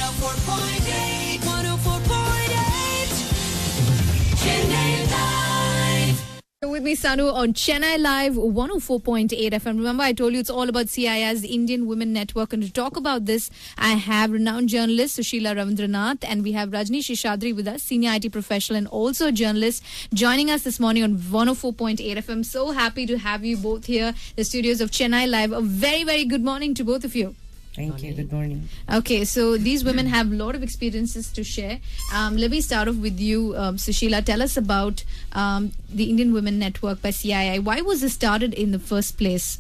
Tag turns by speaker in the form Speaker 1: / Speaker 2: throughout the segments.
Speaker 1: 104.8, 104.8, Chennai Live.
Speaker 2: With me, Sanu, on Chennai Live 104.8 FM. Remember, I told you it's all about CII's Indian Women Network. And to talk about this, I have renowned journalist Sushila Ravindranath, and we have Rajni Sheshadri with us, senior IT professional and also a journalist, joining us this morning on 104.8 FM. So happy to have you both here, the studios of Chennai Live. A very, very good morning to both of you.
Speaker 3: Thank you. Good morning.
Speaker 2: Okay, so these women have a lot of experiences to share. Let me start off with you, Sushila. Tell us about the Indian Women Network by CII. Why was this started in the first place?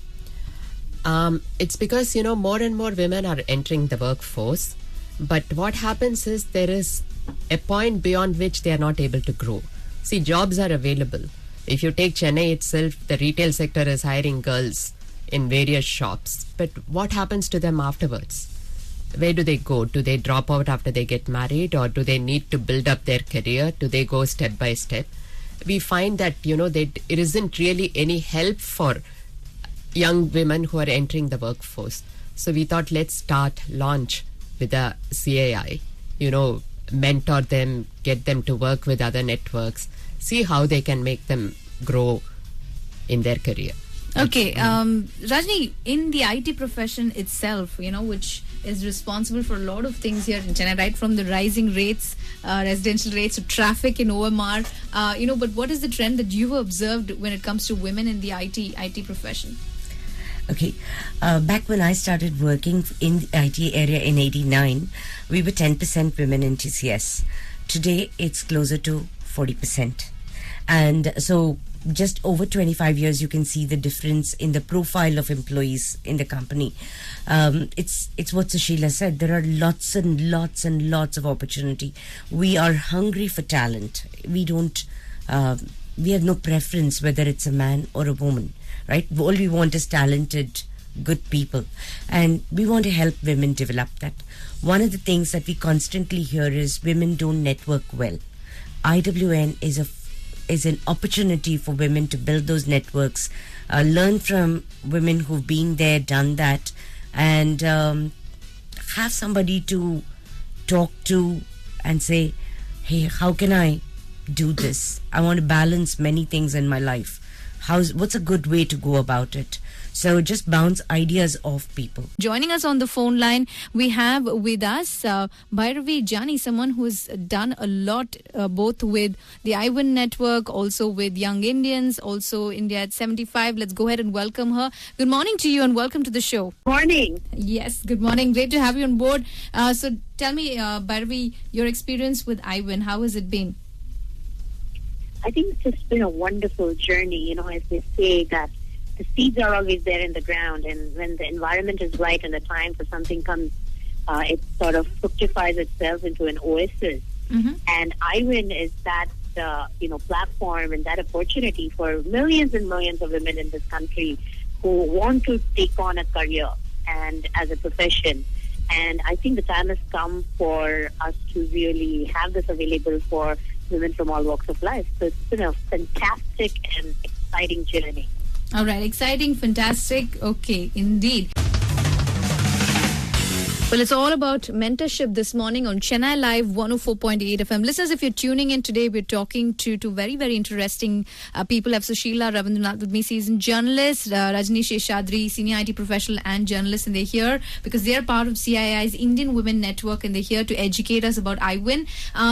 Speaker 4: It's because, more and more women are entering the workforce. But what happens is there is a point beyond which they are not able to grow. See, jobs are available. If you take Chennai itself, the retail sector is hiring girls in various shops, but what happens to them afterwards? Where do they go? Do they drop out after they get married, or do they need to build up their career? Do they go step by step? We find that it isn't really any help for young women who are entering the workforce. So we thought, let's launch with the CII, mentor them, get them to work with other networks, see how they can make them grow in their career.
Speaker 2: Okay, Rajni, in the IT profession itself, which is responsible for a lot of things here in Chennai, right from the rising rates, residential rates, to traffic in OMR, but what is the trend that you've observed when it comes to women in the IT profession?
Speaker 3: Okay, back when I started working in the IT area in 89, we were 10% women in TCS. Today, it's closer to 40%. And so just over 25 years, you can see the difference in the profile of employees in the company. It's what Sushila said. There are lots and lots and lots of opportunity. We are hungry for talent. We have no preference whether it's a man or a woman, right? All we want is talented, good people. And we want to help women develop that. One of the things that we constantly hear is women don't network well. IWN is an opportunity for women to build those networks, learn from women who've been there, done that, and have somebody to talk to and say, hey, how can I do this? I want to balance many things in my life. What's a good way to go about it? So just bounce ideas off people.
Speaker 2: Joining us on the phone line, we have with us Bhairavi Jani, someone who's done a lot both with the iWin network, also with Young Indians, also India at 75. Let's go ahead and welcome her. Good morning to you and welcome to the show.
Speaker 5: Morning.
Speaker 2: Yes, good morning. Great to have you on board. So tell me, Bhairavi, your experience with iWin, how has it been?
Speaker 5: I think it's just been a wonderful journey, as they say that the seeds are always there in the ground, and when the environment is right and the time for something comes, it sort of fructifies itself into an oasis. Mm-hmm. And iWin is that, platform and that opportunity for millions and millions of women in this country who want to take on a career and as a profession. And I think the time has come for us to really have this available for women from all walks of life. So it's been a fantastic and exciting journey.
Speaker 2: All right, exciting, fantastic. Okay, indeed. Well, it's all about mentorship this morning on Chennai Live 104.8 FM. Listeners, if you're tuning in today, we're talking to very, very interesting people. I have Sushila Ravindranath with me, seasoned journalist, Rajni Sheshadri, senior IT professional and journalist, and they're here because they're part of CII's Indian Women Network, and they're here to educate us about iWin.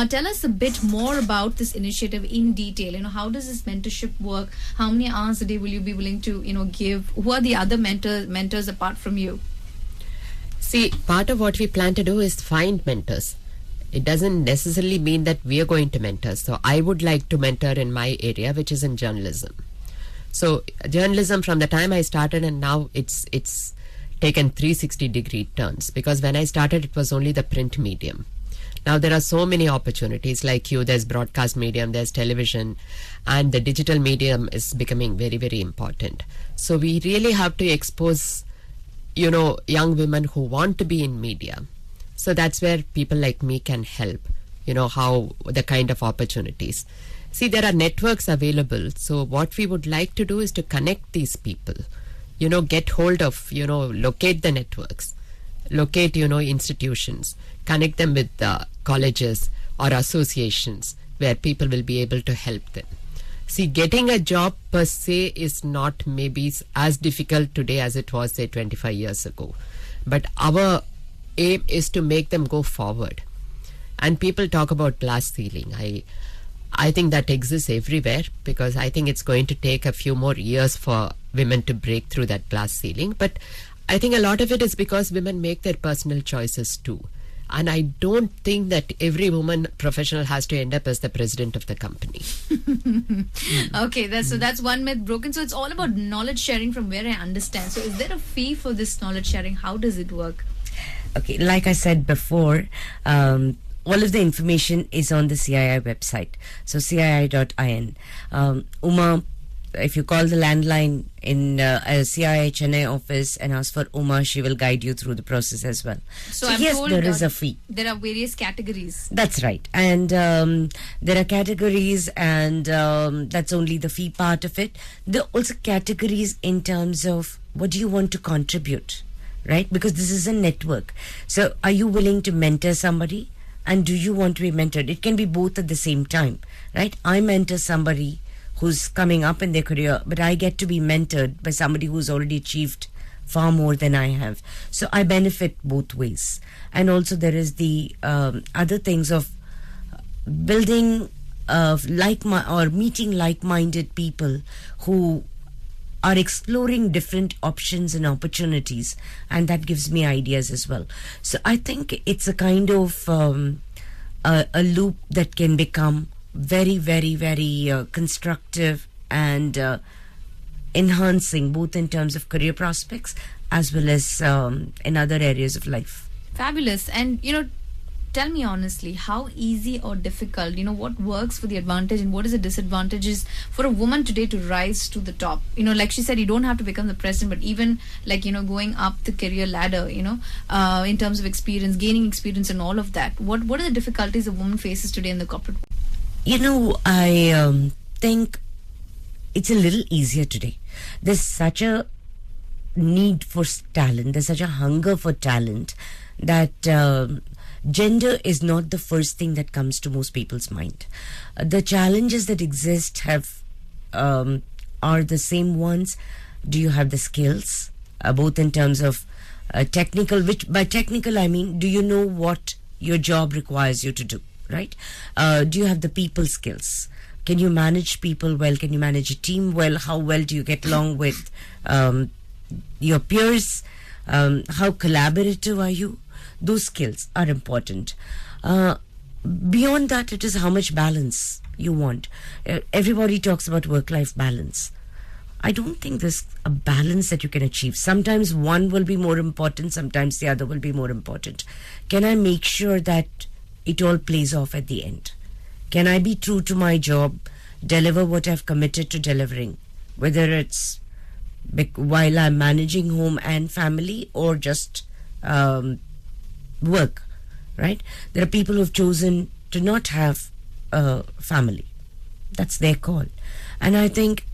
Speaker 2: Tell us a bit more about this initiative in detail. How does this mentorship work? How many hours a day will you be willing to, give? Who are the other mentors apart from you?
Speaker 4: See, part of what we plan to do is find mentors. It doesn't necessarily mean that we are going to mentor. So I would like to mentor in my area, which is in journalism. So journalism, from the time I started and now, it's taken 360-degree turns. Because when I started, it was only the print medium. Now there are so many opportunities like you. There's broadcast medium, there's television, and the digital medium is becoming very, very important. So we really have to expose young women who want to be in media. So that's where people like me can help, how the kind of opportunities. See, there are networks available. So what we would like to do is to connect these people, get hold of, locate the networks, locate, institutions, connect them with colleges or associations where people will be able to help them. See, getting a job per se is not maybe as difficult today as it was, say, 25 years ago. But our aim is to make them go forward. And people talk about glass ceiling. I think that exists everywhere, because I think it's going to take a few more years for women to break through that glass ceiling. But I think a lot of it is because women make their personal choices too. And I don't think that every woman professional has to end up as the president of the company.
Speaker 2: Okay, that's one myth broken. So it's all about knowledge sharing from where I understand. So is there a fee for this knowledge sharing? How does it work?
Speaker 3: Okay, like I said before, all of the information is on the CII website. So CII.in. Uma, if you call the landline in a CII Chennai office and ask for Uma, she will guide you through the process as well.
Speaker 2: So I'm
Speaker 3: yes,
Speaker 2: told
Speaker 3: there is a fee.
Speaker 2: There are various categories.
Speaker 3: That's right. And there are categories, and that's only the fee part of it. There are also categories in terms of what do you want to contribute, right? Because this is a network. So are you willing to mentor somebody? And do you want to be mentored? It can be both at the same time, right? I mentor somebody who's coming up in their career, but I get to be mentored by somebody who's already achieved far more than I have. So I benefit both ways. And also there is the other things of building or meeting like-minded people who are exploring different options and opportunities, and that gives me ideas as well. So I think it's a kind of a loop that can become very, very, very constructive and enhancing, both in terms of career prospects as well as in other areas of life.
Speaker 2: Fabulous. And, tell me honestly, how easy or difficult, what works for the advantage and what is the disadvantages for a woman today to rise to the top? Like she said, you don't have to become the president, but even going up the career ladder, in terms of experience, gaining experience and all of that. What are the difficulties a woman faces today in the corporate world?
Speaker 3: I think it's a little easier today. There's such a need for talent. There's such a hunger for talent that gender is not the first thing that comes to most people's mind. The challenges that exist are the same ones. Do you have the skills, both in terms of technical, which by technical I mean, do you know what your job requires you to do, right? Do you have the people skills? Can you manage people well? Can you manage a team well? How well do you get along with your peers? How collaborative are you? Those skills are important. Beyond that, it is how much balance you want. Everybody talks about work-life balance. I don't think there's a balance that you can achieve. Sometimes one will be more important, sometimes the other will be more important. Can I make sure that it all plays off at the end? Can I be true to my job, deliver what I've committed to delivering, whether it's while I'm managing home and family or just work, right? There are people who've chosen to not have a family. That's their call. And I think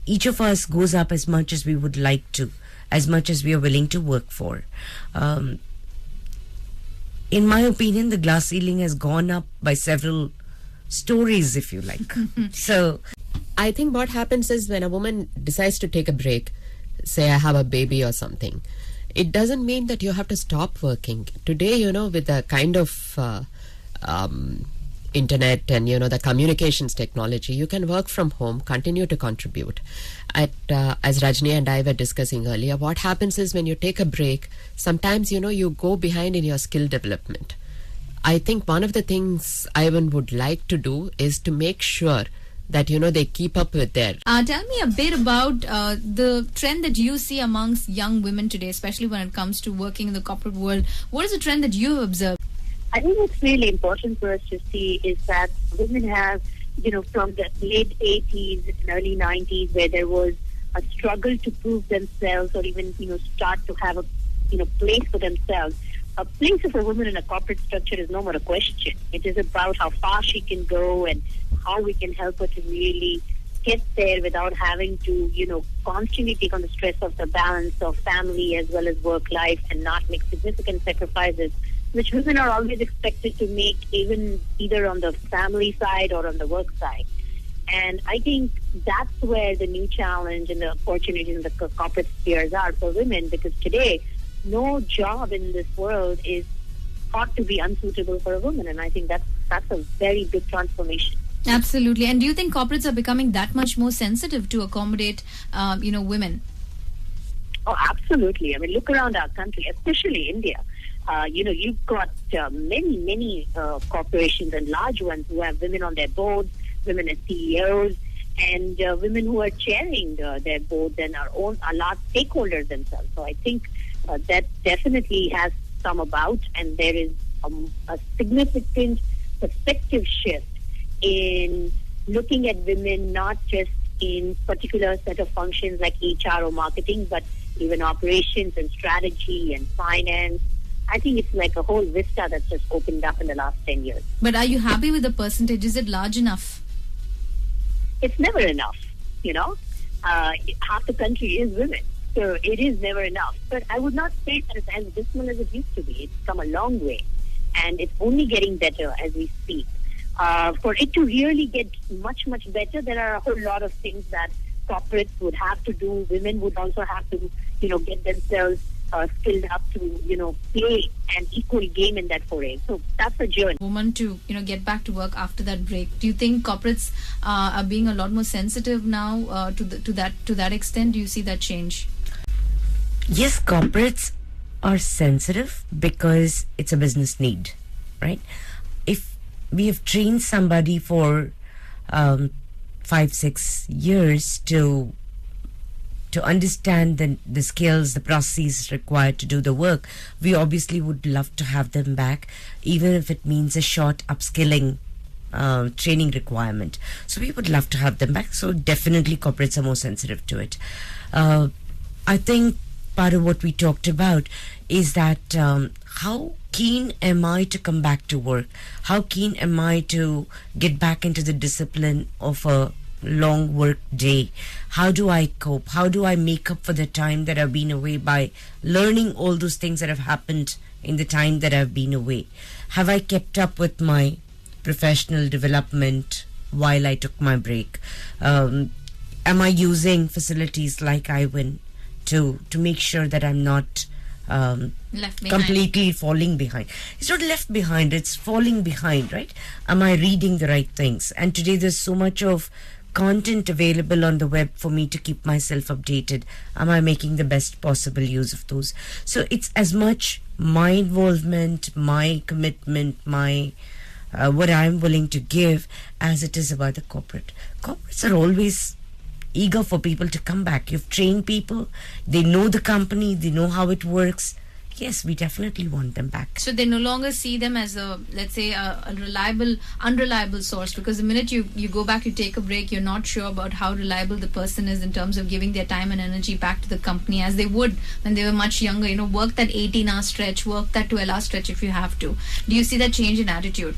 Speaker 3: each of us goes up as much as we would like to, as much as we are willing to work for. In my opinion, the glass ceiling has gone up by several stories, if you like. So
Speaker 4: I think what happens is when a woman decides to take a break, say I have a baby or something, it doesn't mean that you have to stop working. Today, with the kind of internet and, the communications technology, you can work from home, continue to contribute. As Rajni and I were discussing earlier, what happens is when you take a break, sometimes, you go behind in your skill development. I think one of the things I would like to do is to make sure that, they keep up with their...
Speaker 2: Tell me a bit about the trend that you see amongst young women today, especially when it comes to working in the corporate world. What is the trend that you have observed?
Speaker 5: I think what's really important for us to see is that women have, from the late 80s and early 90s, where there was a struggle to prove themselves or even, start to have a, place for themselves. A place of a woman in a corporate structure is no more a question. It is about how far she can go and how we can help her to really get there without having to, constantly take on the stress of the balance of family as well as work life and not make significant sacrifices, which women are always expected to make, even either on the family side or on the work side. And I think that's where the new challenge and the opportunities in the corporate spheres are for women, because today, no job in this world is thought to be unsuitable for a woman. And I think that's a very big transformation.
Speaker 2: Absolutely. And do you think corporates are becoming that much more sensitive to accommodate, women?
Speaker 5: Oh, absolutely. I mean, look around our country, especially India. You've got many corporations and large ones who have women on their boards, women as CEOs, and women who are chairing their boards and are large stakeholders themselves. So I think that definitely has come about, and there is a significant perspective shift in looking at women not just in particular set of functions like HR or marketing, but even operations and strategy and finance. I think it's like a whole vista that's just opened up in the last 10 years.
Speaker 2: But are you happy with the percentage? Is it large enough?
Speaker 5: It's never enough, half the country is women, so it is never enough. But I would not say that it's as dismal as it used to be. It's come a long way, and it's only getting better as we speak. For it to really get much better, there are a whole lot of things that corporates would have to do. Women would also have to, get themselves skilled up to, play an equal game in that foray. So that's a journey.
Speaker 2: Woman to, get back to work after that break. Do you think corporates are being a lot more sensitive now to that extent? Do you see that change?
Speaker 3: Yes, corporates are sensitive because it's a business need, right? If we have trained somebody for 5-6 years to understand the skills, the processes required to do the work, we obviously would love to have them back, even if it means a short upskilling training requirement. So we would love to have them back. So definitely corporates are more sensitive to it. I think part of what we talked about is that how keen am I to come back to work? How keen am I to get back into the discipline of a long work day? How do I cope? How do I make up for the time that I've been away by learning all those things that have happened in the time that I've been away? Have I kept up with my professional development while I took my break? Am I using facilities like iWin to make sure that I'm not
Speaker 2: Left behind.
Speaker 3: completely falling behind? It's not left behind, it's falling behind, right? Am I reading the right things? And today there's so much of content available on the web for me to keep myself updated. Am I making the best possible use of those? So it's as much my involvement, my commitment, my what I'm willing to give as it is about the corporate. Corporates are always eager for people to come back. You've trained people, they know the company, they know how it works. Yes, we definitely want them back.
Speaker 2: So they no longer see them as a, let's say, a unreliable source, because the minute you go back, you take a break, you're not sure about how reliable the person is in terms of giving their time and energy back to the company as they would when they were much younger. Work that 18-hour stretch, work that 12-hour stretch if you have to. Do you see that change in attitude?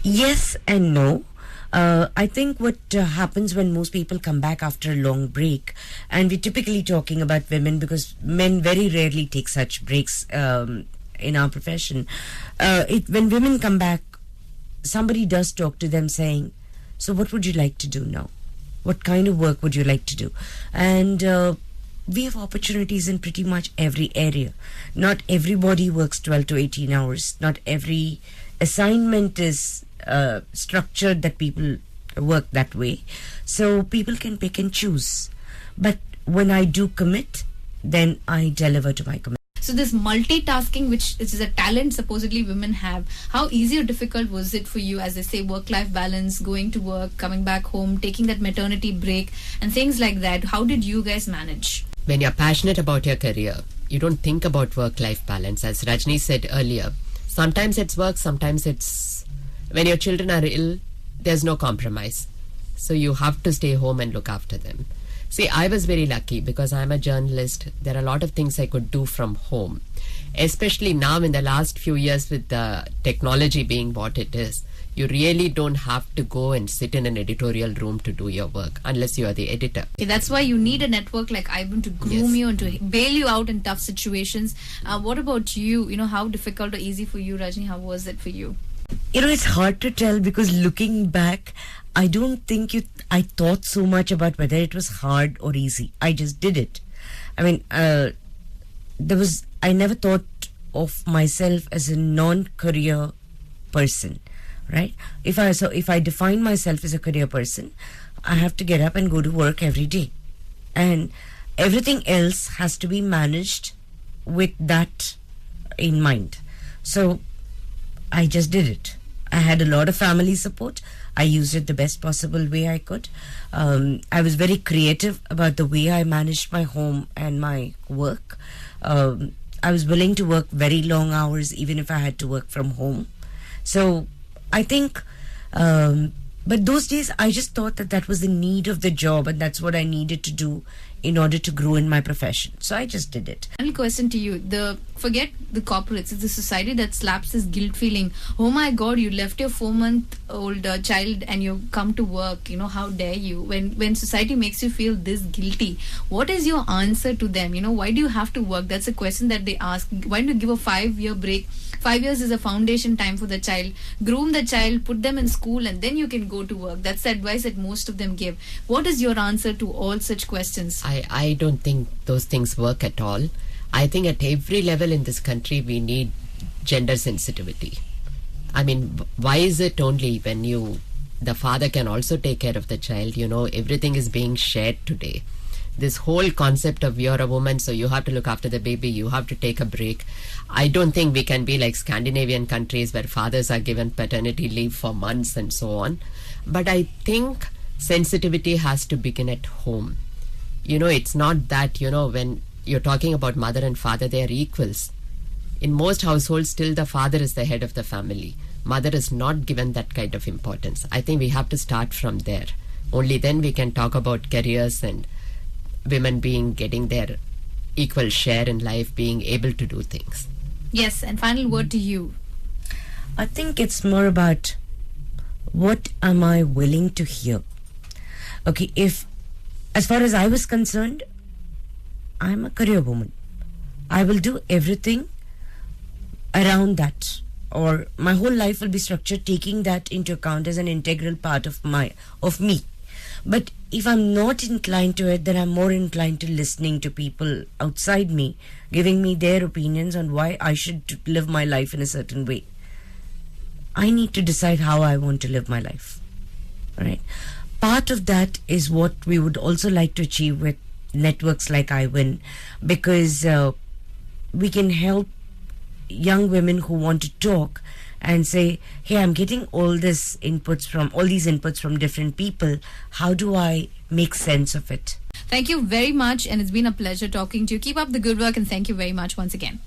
Speaker 3: Yes and no. I think what happens when most people come back after a long break, and we're typically talking about women because men very rarely take such breaks in our profession. When women come back, somebody does talk to them saying, so what would you like to do now? What kind of work would you like to do? And we have opportunities in pretty much every area. Not everybody works 12 to 18 hours. Not every assignment is structured that people work that way. So people can pick and choose. But when I do commit, then I deliver to my commitment.
Speaker 2: So this multitasking, which is a talent supposedly women have, how easy or difficult was it for you, as they say, work-life balance, going to work, coming back home, taking that maternity break and things like that? How did you guys manage?
Speaker 4: When you're passionate about your career, you don't think about work-life balance. As Rajni said earlier, sometimes it's work, sometimes it's... When your children are ill, there's no compromise. So you have to stay home and look after them. See, I was very lucky because I'm a journalist. There are a lot of things I could do from home. Especially now in the last few years with the technology being what it is. You really don't have to go and sit in an editorial room to do your work unless you are the editor.
Speaker 2: Okay, that's why you need a network like Ivan to groom
Speaker 4: Yes.
Speaker 2: you and to bail you out in tough situations. What about you? You know, how difficult or easy for you, Rajni? How was it for you?
Speaker 3: It's hard to tell because looking back, I don't think I thought so much about whether it was hard or easy. I just did it. I mean, I never thought of myself as a non-career person, right? If I define myself as a career person, I have to get up and go to work every day, and everything else has to be managed with that in mind. So I just did it. I had a lot of family support. I used it the best possible way I could. I was very creative about the way I managed my home and my work. I was willing to work very long hours, even if I had to work from home. So I think, but those days I just thought that was the need of the job, and that's what I needed to do in order to grow in my profession. So I just did it.
Speaker 2: Final question to you. Forget the corporates. It's the society that slaps this guilt feeling. Oh my God, you left your 4-month-old child and you come to work. You know, how dare you? When society makes you feel this guilty, what is your answer to them? You know, why do you have to work? That's a question that they ask. Why don't you give a 5-year break? 5 years is a foundation time for the child. Groom the child, put them in school, and then you can go to work. That's the advice that most of them give. What is your answer to all such questions?
Speaker 4: I don't think those things work at all. I think at every level in this country we need gender sensitivity. I mean, why is it only when the father can also take care of the child? You know, everything is being shared today. This whole concept of you're a woman, so you have to look after the baby, you have to take a break. I don't think we can be like Scandinavian countries where fathers are given paternity leave for months and so on. But I think sensitivity has to begin at home. You know, it's not that, you know, when you're talking about mother and father, they are equals. In most households, still the father is the head of the family. Mother is not given that kind of importance. I think we have to start from there. Only then we can talk about careers and women getting their equal share in life, being able to do things.
Speaker 2: Yes, and final word to you.
Speaker 3: I think it's more about what am I willing to hear. Okay, as far as I was concerned, I'm a career woman. I will do everything around that, or my whole life will be structured taking that into account as an integral part of me. But if I'm not inclined to it, then I'm more inclined to listening to people outside me, giving me their opinions on why I should live my life in a certain way. I need to decide how I want to live my life. Right? Part of that is what we would also like to achieve with networks like iWin, because we can help young women who want to talk and say, hey, I'm getting all these inputs from different people. How do I make sense of it?
Speaker 2: Thank you very much, and it's been a pleasure talking to you. Keep up the good work, and thank you very much once again.